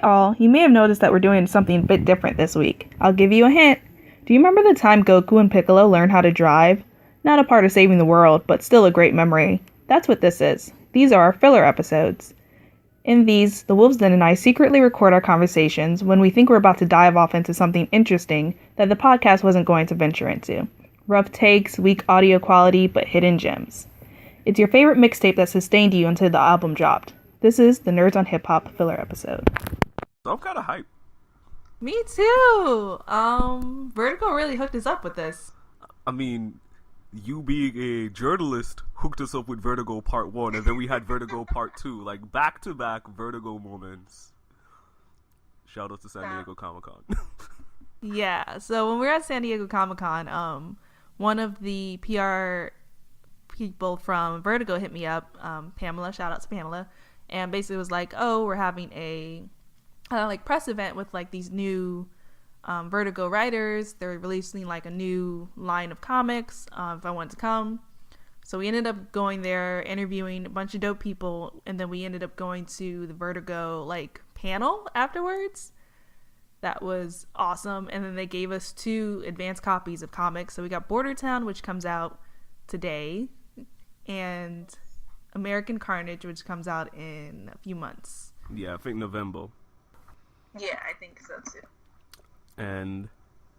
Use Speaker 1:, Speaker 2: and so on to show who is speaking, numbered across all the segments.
Speaker 1: all, you may have noticed that we're doing something a bit different this week. I'll give you a hint. Do you remember the time Goku and Piccolo learned how to drive? Not a part of saving the world, but still a great memory. That's what this is. These are our filler episodes. In these, TheWolvesDen and I secretly record our conversations when we think we're about to dive off into something interesting that the podcast wasn't going to venture into. Rough takes, weak audio quality, but hidden gems. It's your favorite mixtape that sustained you until the album dropped. This is the Nerds on Hip Hop filler episode.
Speaker 2: I'm kind of hyped.
Speaker 3: Me too. Vertigo really hooked us up with this.
Speaker 2: I mean, you being a journalist hooked us up with Vertigo Part 1, and then we had Vertigo Part 2. Like, back-to-back Vertigo moments. Shout out to San Diego Comic-Con.
Speaker 3: Yeah, so when we were at San Diego Comic-Con, one of the PR people from Vertigo hit me up, Pamela, shout out to Pamela, and basically was like, oh, we're having a press event with like these new Vertigo writers. They're releasing like a new line of comics if I wanted to come. So we ended up going there, interviewing a bunch of dope people, and then we ended up going to the Vertigo like panel afterwards. That was awesome. And then they gave us 2 advanced copies of comics. So we got Border Town, which comes out today, and American Carnage, which comes out in a few months.
Speaker 2: Yeah, I think November.
Speaker 3: Yeah, I think so too.
Speaker 2: And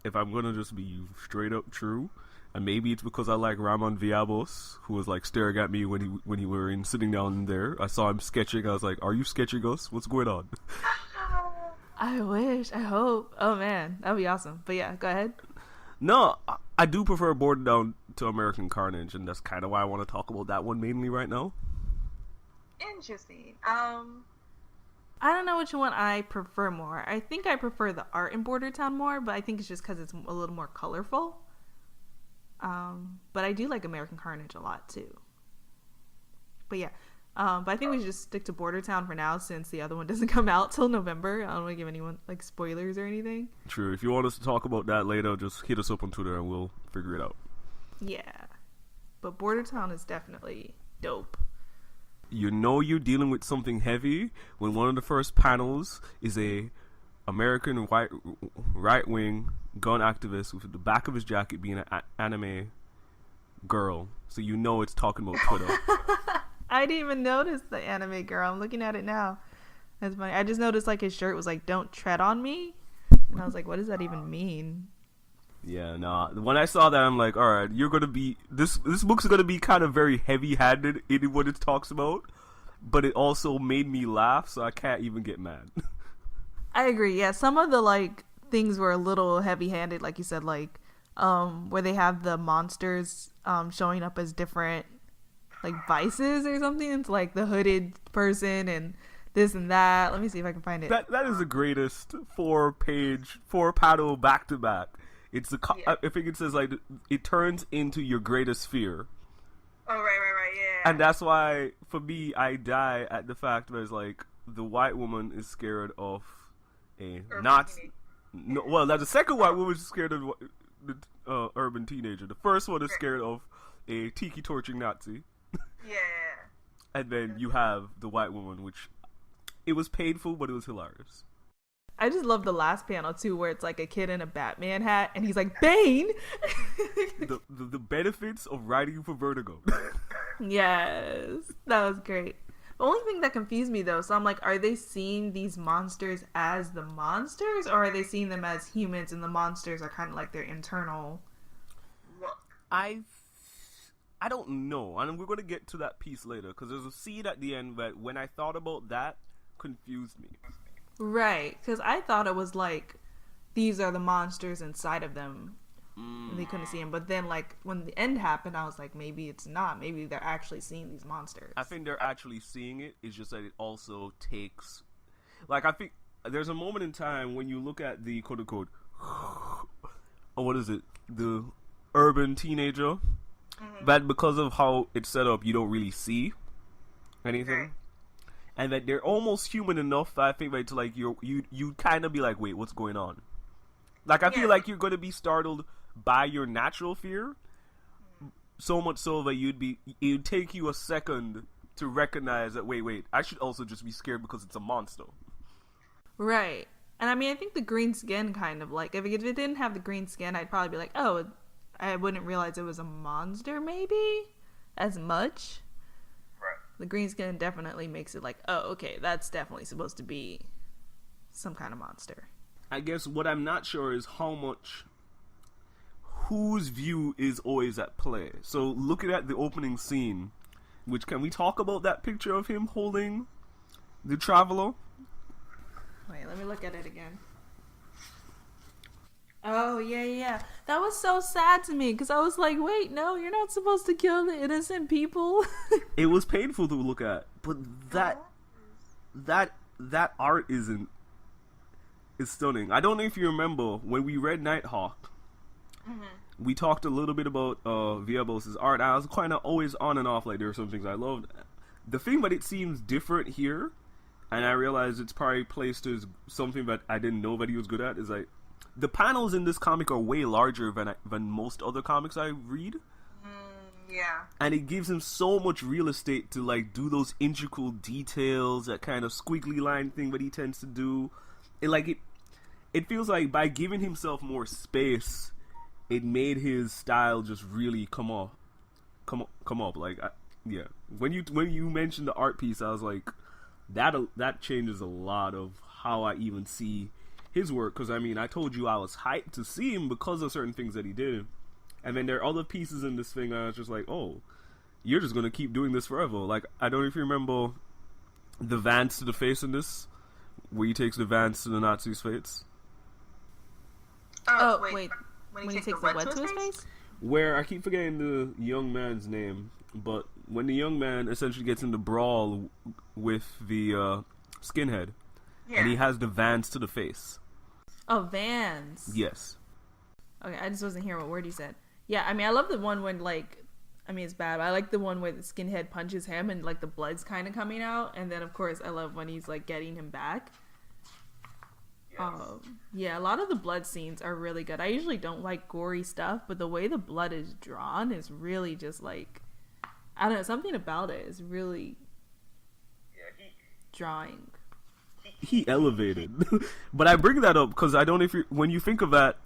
Speaker 2: if I'm gonna just be straight up true, and maybe it's because I like Ramon Villalobos, who was like staring at me when he were in sitting down there. I saw him sketching. I was like, "Are you sketching us? What's going on?"
Speaker 3: I wish. I hope. Oh man, that'd be awesome. But yeah, go ahead.
Speaker 2: No, I do prefer Border Down to American Carnage, and that's kind of why I want to talk about that one mainly right now.
Speaker 3: Interesting. I don't know which one I prefer more. I think I prefer the art in Border Town more, but I think it's just because it's a little more colorful. But I do like American Carnage a lot too. But yeah, but I think we should just stick to Border Town for now since the other one doesn't come out till November. I don't want to give anyone like spoilers or anything.
Speaker 2: True. If you want us to talk about that later, just hit us up on Twitter and we'll figure it out.
Speaker 3: Yeah, but Border Town is definitely dope.
Speaker 2: You know you're dealing with something heavy when one of the first panels is a American right-wing gun activist with the back of his jacket being an anime girl. So you know it's talking about Twitter.
Speaker 3: I didn't even notice the anime girl. I'm looking at it now. That's funny. I just noticed like his shirt was like, "Don't tread on me," and I was like, "What does that even mean?"
Speaker 2: Yeah, nah. When I saw that, I'm like, all right, you're gonna be this book's gonna be kind of very heavy-handed in what it talks about, but it also made me laugh, so I can't even get mad.
Speaker 3: I agree. Yeah, some of the like things were a little heavy-handed, like you said, like where they have the monsters showing up as different like vices or something. It's like the hooded person and this and that. Let me see if I can find it.
Speaker 2: That is the greatest 4-panel back-to-back. It's I think it says like it turns into your greatest fear.
Speaker 3: Oh right, yeah.
Speaker 2: And that's why for me I die at the fact where it's like the white woman is scared of a Nazi. No, well, that's the second white woman is scared of the urban teenager. The first one is scared of a tiki torching Nazi.
Speaker 3: Yeah.
Speaker 2: And then you have the white woman, which it was painful, but it was hilarious.
Speaker 3: I just love the last panel too, where it's like a kid in a Batman hat, and he's like, "Bane."
Speaker 2: the benefits of writing for Vertigo.
Speaker 3: Yes, that was great. The only thing that confused me though, so I'm like, are they seeing these monsters as the monsters, or are they seeing them as humans, and the monsters are kind of like their internal look?
Speaker 2: I don't know, and we're gonna get to that piece later because there's a scene at the end that when I thought about that confused me.
Speaker 3: Right, because I thought it was like these are the monsters inside of them, and they couldn't see them. But then, like when the end happened, I was like, maybe it's not. Maybe they're actually seeing these monsters.
Speaker 2: I think they're actually seeing it. It's just that it also takes, like, I think there's a moment in time when you look at the quote unquote, what is it, the urban teenager, that because of how it's set up, you don't really see anything. And that they're almost human enough, I think, right, to like you kind of be like, wait, what's going on? Like I feel like you're going to be startled by your natural fear, so much so that it'd take you a second to recognize that wait, I should also just be scared because it's a monster.
Speaker 3: Right. And I mean, I think the green skin kind of like, if it didn't have the green skin, I'd probably be like, oh, I wouldn't realize it was a monster maybe as much.
Speaker 4: Right.
Speaker 3: The green skin definitely makes it like, oh, okay, that's definitely supposed to be some kind of monster.
Speaker 2: I guess what I'm not sure is how much whose view is always at play. So looking at the opening scene, which can we talk about that picture of him holding the Traveler?
Speaker 3: Wait, let me look at it again. Oh, yeah. That was so sad to me because I was like, wait, no, you're not supposed to kill the innocent people.
Speaker 2: It was painful to look at, but that art is stunning. I don't know if you remember when we read Nighthawk. Mm-hmm. We talked a little bit about Villalobos' art. I was kind of always on and off. Like there were some things I loved. The thing, but it seems different here, and I realized it's probably placed as something that I didn't know that he was good at. Is like the panels in this comic are way larger than most other comics I read.
Speaker 4: Yeah. And
Speaker 2: it gives him so much real estate to like do those intricate details, that kind of squiggly line thing that he tends to do. It feels like by giving himself more space, it made his style just really come up. Like, yeah. When you mentioned the art piece, I was like, that changes a lot of how I even see his work. Because I mean, I told you I was hyped to see him because of certain things that he did, and then there are other pieces in this thing. I was just like, oh, you're just gonna keep doing this forever. Like, I don't know if you remember the Vans to the face in this, where he takes the Vans to the Nazi's face.
Speaker 3: Oh, wait. When he takes the wet to his face?
Speaker 2: Where I keep forgetting the young man's name, but when the young man essentially gets into brawl with the skinhead, and he has the Vans to the face.
Speaker 3: Oh, Vans.
Speaker 2: Yes.
Speaker 3: Okay, I just wasn't hearing what word he said. Yeah, I mean, I love the one when, like, I mean, it's bad, but I like the one where the skinhead punches him and, like, the blood's kind of coming out. And then, of course, I love when he's, like, getting him back.
Speaker 4: Yes.
Speaker 3: Yeah, a lot of the blood scenes are really good. I usually don't like gory stuff, but the way the blood is drawn is really just, like, I don't know, something about it is really drawing.
Speaker 2: He elevated. But I bring that up because I don't know if when you think of that,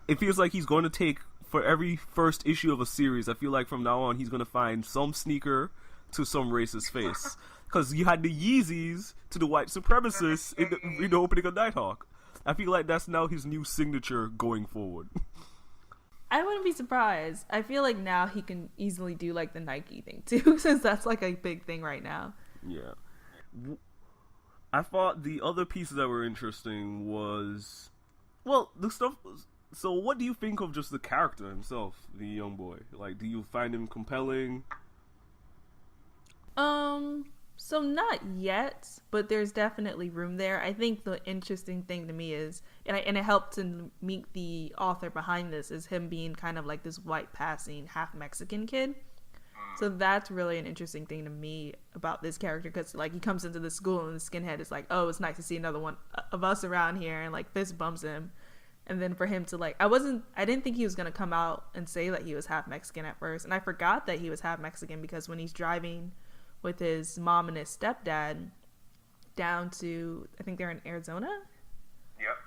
Speaker 2: it feels like he's going to take, for every first issue of a series, I feel like from now on he's going to find some sneaker to some racist face. Because you had the Yeezys to the white supremacists in the opening of Nighthawk. I feel like that's now his new signature going forward.
Speaker 3: I wouldn't be surprised. I feel like now he can easily do like the Nike thing too, since that's like a big thing right now.
Speaker 2: Yeah. I thought the other pieces that were interesting was, well, the stuff. So what do you think of just the character himself, the young boy? Like, do you find him compelling?
Speaker 3: So not yet, but there's definitely room there. I think the interesting thing to me is, and it helped to meet the author behind this, is him being kind of like this white passing half Mexican kid. So that's really an interesting thing to me about this character, because like he comes into the school and the skinhead is like, oh, it's nice to see another one of us around here, and like fist bumps him. And then for him to like, I didn't think he was gonna come out and say that he was half Mexican at first, and I forgot that he was half Mexican because when he's driving with his mom and his stepdad down to, I think they're in Arizona.
Speaker 4: Yep.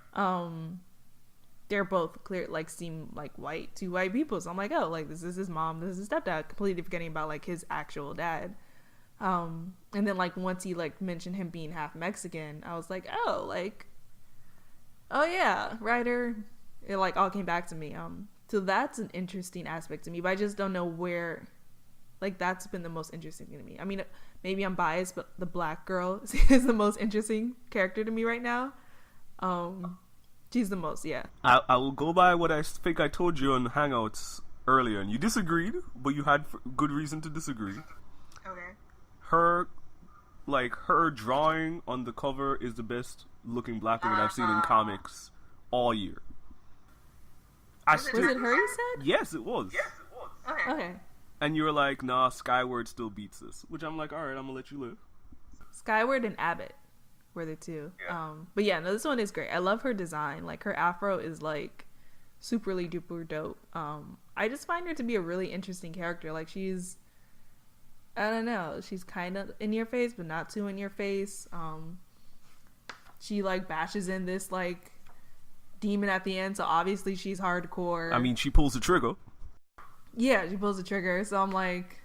Speaker 3: They're both clear, like, seem like two white people. So I'm like, oh, like, this is his mom, this is his stepdad, completely forgetting about like his actual dad. And then like once he like mentioned him being half Mexican, I was like, oh yeah, writer. It like all came back to me. So that's an interesting aspect to me, but I just don't know where. Like, that's been the most interesting thing to me. I mean, maybe I'm biased, but the black girl is the most interesting character to me right now. She's the most, yeah.
Speaker 2: I will go by what I think I told you on Hangouts earlier, and you disagreed, but you had good reason to disagree.
Speaker 4: Okay.
Speaker 2: Her drawing on the cover is the best looking black woman I've seen in comics all year.
Speaker 3: Was it her you said?
Speaker 2: Yes, it was.
Speaker 4: Yes, it was.
Speaker 3: Okay.
Speaker 2: And you were like, nah, Skyward still beats this. Which I'm like, alright, I'm gonna let you live.
Speaker 3: Skyward and Abbott were the two.
Speaker 4: Yeah.
Speaker 3: But yeah, no, this one is great. I love her design. Like, her afro is like superly duper dope. I just find her to be a really interesting character. Like, she's, I don't know, she's kind of in your face, but not too in your face. she like bashes in this like demon at the end, so obviously she's hardcore.
Speaker 2: I mean, she pulls the trigger.
Speaker 3: Yeah, she pulls the trigger, so I'm like,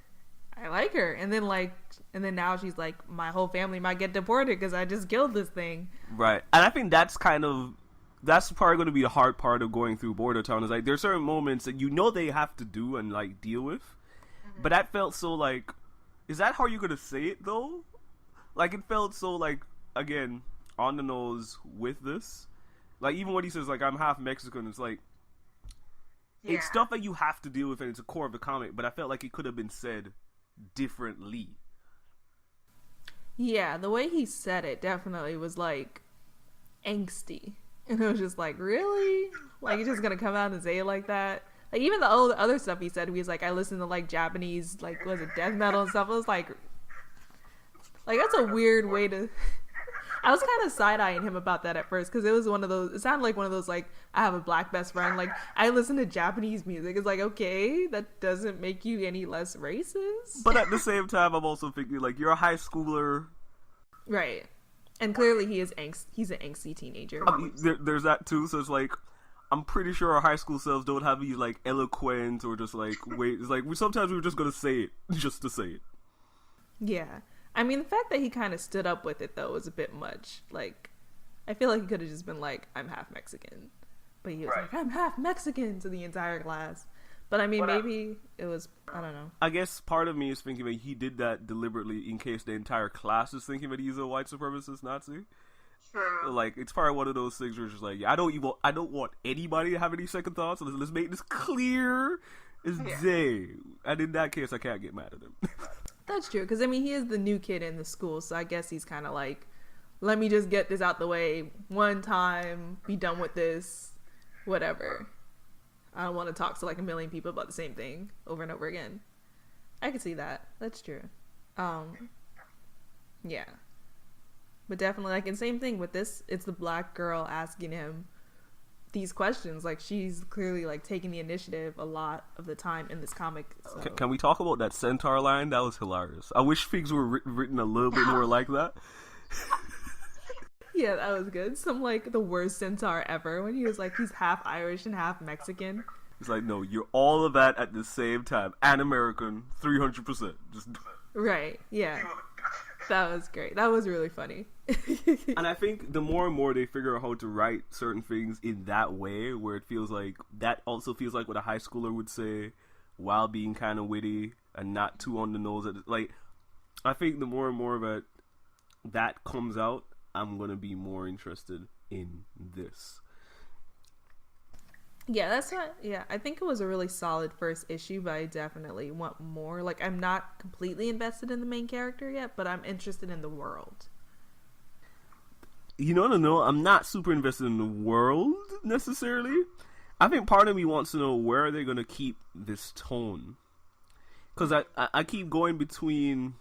Speaker 3: I like her. And then now she's like, my whole family might get deported because I just killed this thing.
Speaker 2: Right. And I think that's probably going to be the hard part of going through Border Town, is like there's certain moments that you know they have to do and like deal with, but that felt so like, is that how you're going to say it though? Like, it felt so like, again, on the nose with this. Like, even when he says like, I'm half Mexican, it's like, it's stuff that you have to deal with and it's a core of the comic, but I felt like it could have been said differently.
Speaker 3: Yeah, the way he said it definitely was like angsty. And it was just like, really? Like, you're just gonna come out and say it like that? Like, even the other stuff he said, he was like, I listen to like Japanese, like, was it death metal and stuff? It was like that's a weird way to. I was kind of side-eyeing him about that at first, because it was one of those, it sounded like one of those, like, I have a black best friend, like, I listen to Japanese music. It's like, okay, that doesn't make you any less racist.
Speaker 2: But at the same time, I'm also thinking, like, you're a high schooler.
Speaker 3: Right. And clearly he's an angsty teenager.
Speaker 2: I mean, there's that too, so it's like, I'm pretty sure our high school selves don't have these, like, eloquent or just, like, wait, it's like, sometimes we're just gonna say it, just to say it.
Speaker 3: Yeah. I mean, the fact that he kind of stood up with it, though, was a bit much. Like, I feel like he could have just been like, I'm half Mexican. But he was like, I'm half Mexican to the entire class. But I mean, maybe it was, I don't know.
Speaker 2: I guess part of me is thinking that he did that deliberately in case the entire class is thinking that he's a white supremacist Nazi.
Speaker 4: True.
Speaker 2: Like, it's probably one of those things where it's just like, I don't want anybody to have any second thoughts, so let's make this clear as day. And in that case, I can't get mad at him.
Speaker 3: That's true, because I mean, he is the new kid in the school, so I guess he's kind of like, let me just get this out the way one time, be done with this, whatever. I don't want to talk to like a million people about the same thing over and over again. I can see that. That's true. Yeah. But definitely, like, and same thing with this, it's the black girl asking him these questions. Like, she's clearly like taking the initiative a lot of the time in this comic. So.
Speaker 2: Can we talk about that centaur line? That was hilarious. I wish things were written a little bit more like that.
Speaker 3: Yeah, that was good. Some like the worst centaur ever when he was like, he's half Irish and half Mexican.
Speaker 2: It's like, no, you're all of that at the same time. And American, 300%. Just
Speaker 3: right. Yeah. That was great. That was really funny.
Speaker 2: And I think the more and more they figure out how to write certain things in that way, where it feels like, that also feels like what a high schooler would say, while being kind of witty and not too on the nose. Like, I think the more and more that comes out, I'm going to be more interested in this.
Speaker 3: Yeah, that's what, yeah, I think it was a really solid first issue, but I definitely want more. Like, I'm not completely invested in the main character yet, but I'm interested in the world.
Speaker 2: You know, no, I'm not super invested in the world, necessarily. I think part of me wants to know where are they going to keep this tone. Because I keep going between...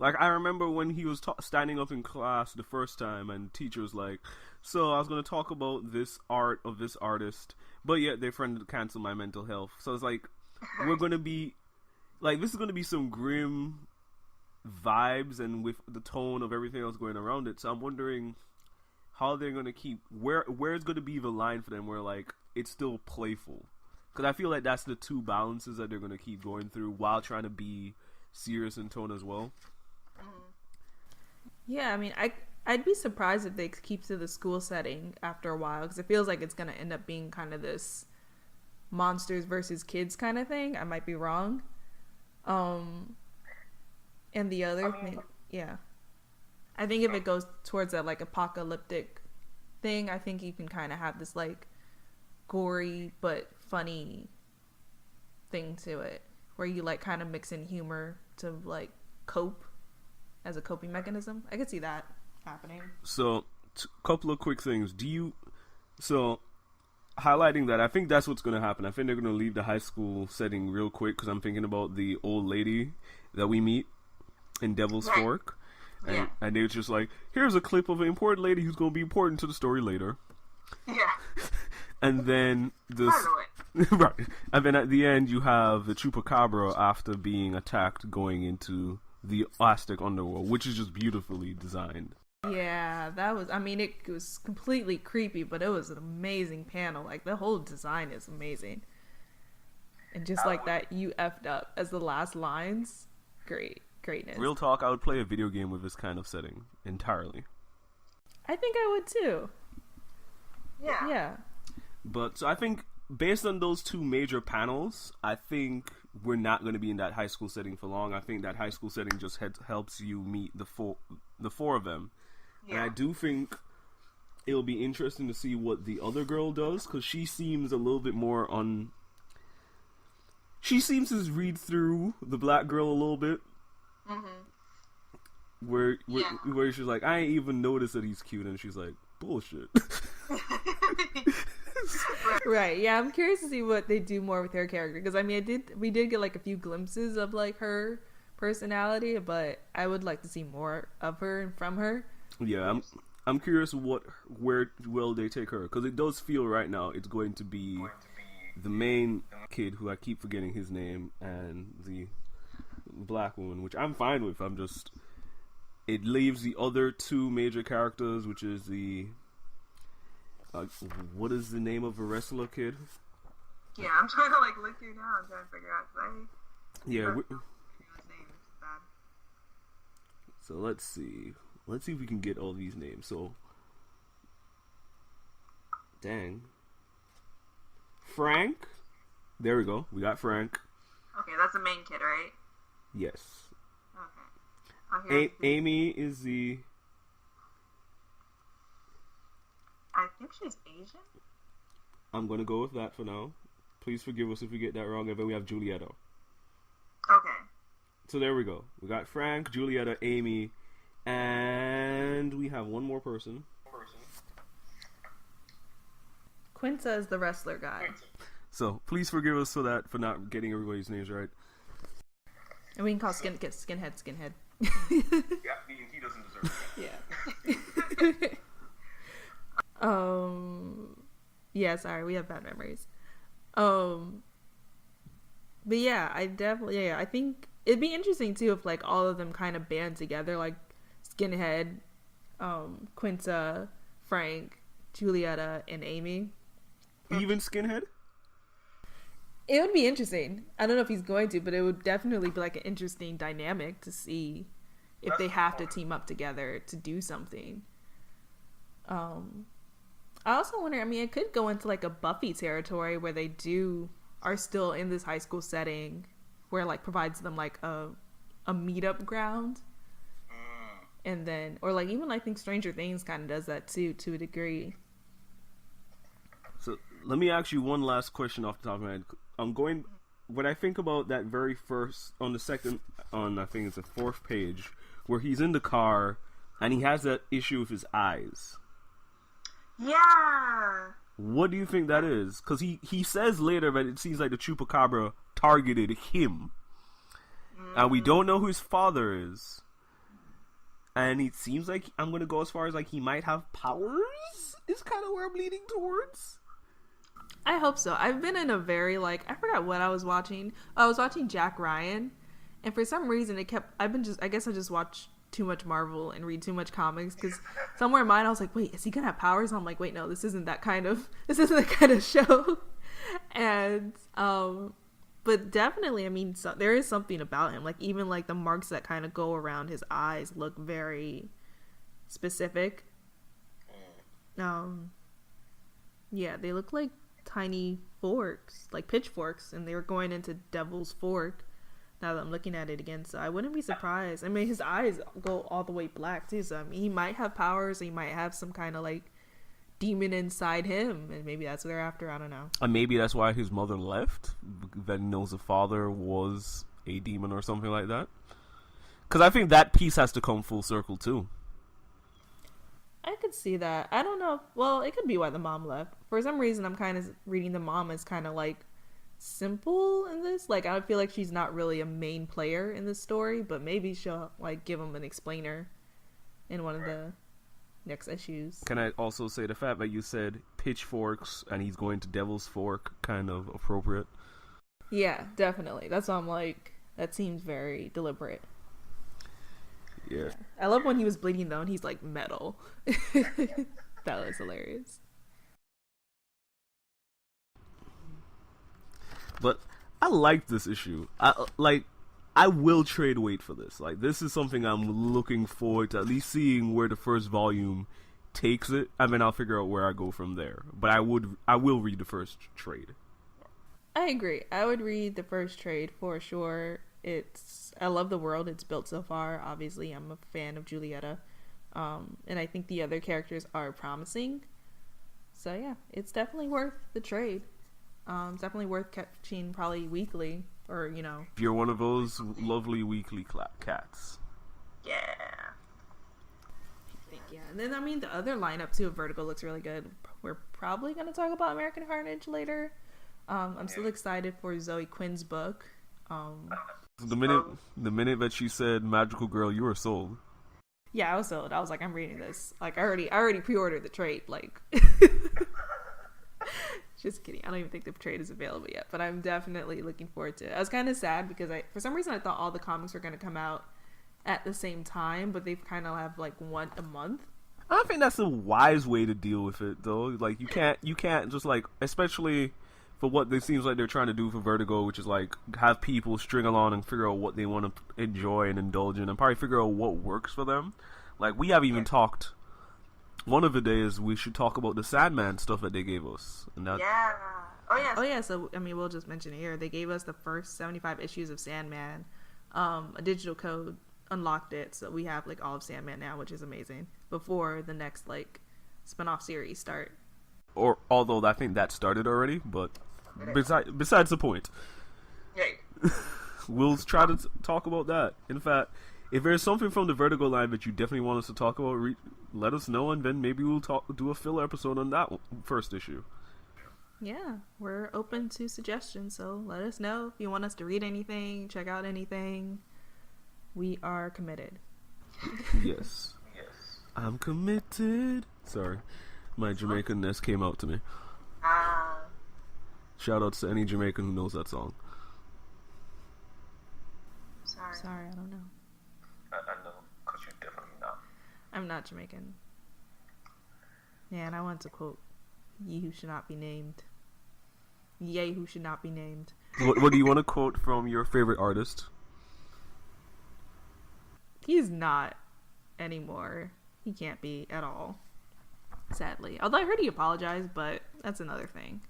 Speaker 2: Like, I remember when he was standing up in class the first time, and the teacher was like, so I was going to talk about this art of this artist, but yet they threatened to cancel my mental health. So it's like, we're going to be, like, this is going to be some grim vibes, and with the tone of everything else going around it. So I'm wondering how they're going to keep, where's going to be the line for them where, like, it's still playful. Because I feel like that's the two balances that they're going to keep going through while trying to be serious in tone as well.
Speaker 3: Yeah, I mean, I'd be surprised if they keep to the school setting after a while, because it feels like it's going to end up being kind of this monsters versus kids kind of thing. I might be wrong. And the other thing, yeah. I think if it goes towards that, like, apocalyptic thing, I think you can kind of have this, like, gory but funny thing to it, where you, like, kind of mix in humor to, like, cope as a coping mechanism. I could see that happening.
Speaker 2: So, couple of quick things. Highlighting that, I think that's what's going to happen. I think they're going to leave the high school setting real quick, because I'm thinking about the old lady that we meet in Devil's Fork. And they're just like, here's a clip of an important lady who's going to be important to the story later.
Speaker 4: Yeah.
Speaker 2: And then right. And then at the end, you have the Chupacabra after being attacked going into the Aztec underworld, which is just beautifully designed.
Speaker 3: Yeah, that was, I mean, it was completely creepy, but it was an amazing panel. Like, the whole design is amazing. And just like that, you effed up as the last lines. Greatness.
Speaker 2: Real talk, I would play a video game with this kind of setting entirely.
Speaker 3: I think I would too.
Speaker 4: Yeah.
Speaker 3: Yeah.
Speaker 2: But so I think based on those two major panels, I think we're not going to be in that high school setting for long. I think that high school setting just helps you meet the four of them.
Speaker 4: Yeah.
Speaker 2: And I do think it'll be interesting to see what the other girl does, because she seems a little bit more on... She seems to read through the black girl a little bit.
Speaker 4: Mm-hmm.
Speaker 2: Where she's like, I ain't even noticed that he's cute, and she's like, bullshit.
Speaker 3: Right. Yeah, I'm curious to see what they do more with her character, because I mean, we did get like a few glimpses of like her personality, but I would like to see more of her and from her.
Speaker 2: Yeah, I'm curious where will they take her, because it does feel right now it's going to be the main kid, who I keep forgetting his name, and the black woman, which I'm fine with. It leaves the other two major characters, which is the what is the name of the wrestler kid?
Speaker 4: Yeah, I'm trying to like look through now and trying to figure out.
Speaker 2: Yeah.
Speaker 4: His name is bad.
Speaker 2: So let's see if we can get all these names. So, dang, Frank. There we go. We got Frank.
Speaker 4: Okay, that's the main kid, right?
Speaker 2: Yes.
Speaker 4: Okay. Oh, here's the-
Speaker 2: Amy is the...
Speaker 4: I think she's Asian.
Speaker 2: I'm going to go with that for now. Please forgive us if we get that wrong. And then we have Julietta.
Speaker 4: Okay.
Speaker 2: So there we go. We got Frank, Julietta, Amy, and we have one more person.
Speaker 3: Quinta is the wrestler guy.
Speaker 2: So please forgive us for not getting everybody's names right.
Speaker 3: And we can call skinhead.
Speaker 2: Yeah, he doesn't deserve it.
Speaker 3: Yeah. Yeah, sorry, we have bad memories. But yeah, I think it'd be interesting too if like all of them kind of band together, like Skinhead, Quinta, Frank, Julietta, and Amy.
Speaker 2: Even Skinhead?
Speaker 3: It would be interesting. I don't know if he's going to, but it would definitely be like an interesting dynamic to see if they have to team up together to do something. I also wonder, I mean, it could go into like a Buffy territory where they are still in this high school setting where like provides them like a meetup ground. And then, or like even I think Stranger Things kind of does that too, to a degree.
Speaker 2: So let me ask you one last question off the top of my head. When I think about that very first, I think it's the fourth page, where he's in the car and he has that issue with his eyes.
Speaker 4: Yeah.
Speaker 2: What do you think that is? Because he says later that it seems like the Chupacabra targeted him. And we don't know who his father is. And it seems like, I'm going to go as far as like he might have powers, is kind of where I'm leaning towards.
Speaker 3: I hope so. I've been in a very I forgot what I was watching. I was watching Jack Ryan, and for some reason I guess I just watch too much Marvel and read too much comics, because somewhere in mine I was like, wait, is he gonna have powers? And I'm like, wait, no, this isn't that kind of show. And but definitely, I mean, there is something about him, like even like the marks that kind of go around his eyes look very specific. Yeah, they look like tiny forks, like pitchforks, and they were going into Devil's Fork now that I'm looking at it again, so I wouldn't be surprised. I mean, his eyes go all the way black too, so I mean, he might have powers, he might have some kind of like demon inside him, and maybe that's what they're after. I don't know.
Speaker 2: And maybe that's why his mother left, that he knows the father was a demon or something like that. Because I think that piece has to come full circle too.
Speaker 3: I could see that. I don't know. Well, it could be why the mom left. For some reason, I'm kind of reading the mom as kind of like simple in this. Like, I feel like she's not really a main player in this story, but maybe she'll like give him an explainer in one of the next issues.
Speaker 2: Can I also say the fact that you said pitchforks and he's going to Devil's Fork, kind of appropriate?
Speaker 3: Yeah, definitely. That's why I'm like, that seems very deliberate.
Speaker 2: Yeah.
Speaker 3: I love when he was bleeding though, and he's like metal. That was hilarious.
Speaker 2: But I like this issue. I will trade weight for this. Like, this is something I'm looking forward to at least seeing where the first volume takes it. I mean, I'll figure out where I go from there. But I will read the first trade.
Speaker 3: I agree. I would read the first trade for sure. I love the world it's built so far. Obviously, I'm a fan of Julieta. And I think the other characters are promising. So yeah, it's definitely worth the trade. It's definitely worth catching probably weekly, or
Speaker 2: If you're one of those lovely weekly cats.
Speaker 4: Yeah.
Speaker 3: Yeah. And then the other lineup too of Vertigo looks really good. We're probably gonna talk about American Carnage later. I'm still excited for Zoe Quinn's book.
Speaker 2: The minute that she said "Magical Girl," you were sold.
Speaker 3: Yeah, I was sold. I was like, I'm reading this. Like, I already pre-ordered the trade. Like, just kidding. I don't even think the trade is available yet, but I'm definitely looking forward to it. I was kind of sad because for some reason I thought all the comics were going to come out at the same time, but they've kind of have like one a month.
Speaker 2: I think that's a wise way to deal with it, though. Like, you can't just like, especially for what it seems like they're trying to do for Vertigo, which is like have people string along and figure out what they want to enjoy and indulge in, and probably figure out what works for them. Like, we haven't even talked. One of the days we should talk about the Sandman stuff that they gave us. And that,
Speaker 4: Yeah. Oh yeah.
Speaker 3: Oh yeah, so we'll just mention it here. They gave us the first 75 issues of Sandman. A digital code unlocked it, so we have like all of Sandman now, which is amazing. Before the next like spin-off series start.
Speaker 2: Or although I think that started already, but besides the point.
Speaker 4: Yeah.
Speaker 2: We'll try to talk about that. In fact, if there's something from the Vertigo line that you definitely want us to talk about, let us know, and then maybe we'll do a filler episode on that first issue.
Speaker 3: Yeah, we're open to suggestions, so let us know if you want us to read anything, check out anything. We are committed.
Speaker 2: Yes. I'm committed. Sorry. My Jamaican-ness came out to me. Shout out to any Jamaican who knows that song.
Speaker 3: Sorry, I don't know.
Speaker 5: I know, because you're definitely not.
Speaker 3: I'm not Jamaican. Yeah, and I want to quote, "Ye who should not be named. Yea who should not be named."
Speaker 2: What do you want to quote from your favorite artist?
Speaker 3: He's not anymore. He can't be at all. Sadly. Although I heard he apologized, but that's another thing.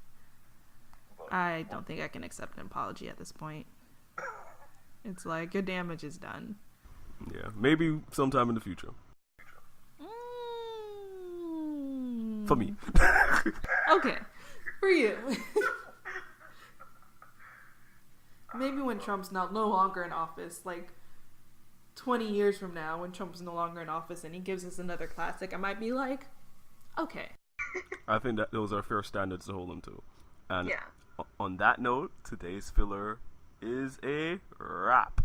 Speaker 3: I don't think I can accept an apology at this point. It's like, your damage is done.
Speaker 2: Yeah, maybe sometime in the future. For me.
Speaker 3: Okay. For you. Maybe when Trump's no longer in office, like 20 years from now, when Trump's no longer in office and he gives us another classic, I might be like, okay.
Speaker 2: I think that those are fair standards to hold them to. And
Speaker 4: Yeah.
Speaker 2: on that note, today's filler is a wrap.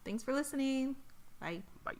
Speaker 3: Thanks for listening. Bye.
Speaker 2: Bye.